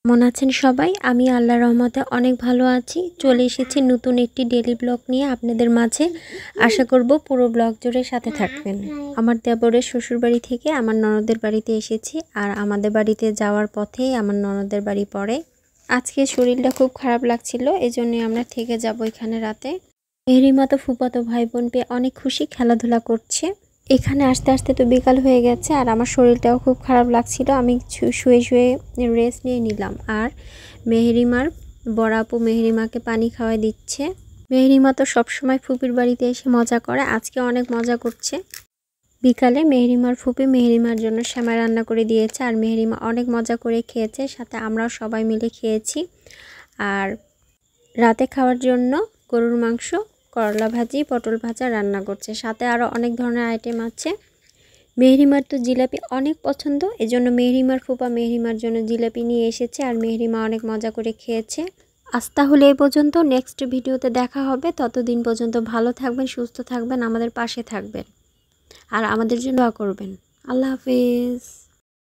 কেমন আছেন সবাই? আমি আল্লাহর রহমতে অনেক ভালো আছি। চলে এসেছি নতুন একটি ডেইলি ব্লগ নিয়ে আপনাদের মাঝে। আশা করব পুরো ব্লগ জুড়ে সাথে থাকবেন। আমার দেবরের শ্বশুরবাড়ি থেকে আমার ননদের বাড়িতে এসেছি, আর আমাদের বাড়িতে যাওয়ার পথেই আমার ননদের বাড়ি পড়ে। আজকে শরীরটা খুব খারাপ লাগছিল, এজন্যই আমরা থেকে যাব এখানে রাতে। মেহরিমা তো ফুফাতো ভাই বোন পেয়ে অনেক খুশি, খেলাধুলা করছে। এখানে আসতে আসতে তো বিকাল হয়ে গেছে, আর আমার শরীরটাও খুব খারাপ লাগছিল। আমি শুয়ে শুয়ে রেস্ট নিয়ে নিলাম। আর মেহরিমার বড় আপু মেহরিমাকে পানি খাওয়াই দিচ্ছে। মেহরিমা তো সবসময় ফুপির বাড়িতে এসে মজা করে, আজকে অনেক মজা করছে। বিকালে মেহরিমার ফুপি মেহরিমার জন্য সেমাই রান্না করে দিয়েছে, আর মেহরিমা অনেক মজা করে খেয়েছে, সাথে আমরাও সবাই মিলে খেয়েছি। আর রাতে খাওয়ার জন্য গরুর মাংস, করলা ভাজি, পটল ভাজা রান্না করছে, সাথে আরও অনেক ধরনের আইটেম আছে। মেহরিমার তো জিলাপি অনেক পছন্দ, এজন্য মেহরিমার ফুপা মেহরিমার জন্য জিলাপি নিয়ে এসেছে, আর মেহরিমা অনেক মজা করে খেয়েছে। আজ তাহলে এই পর্যন্ত, নেক্সট ভিডিওতে দেখা হবে। ততদিন পর্যন্ত ভালো থাকবেন, সুস্থ থাকবেন, আমাদের পাশে থাকবেন, আর আমাদের জন্য দোয়া করবেন। আল্লাহ হাফেজ।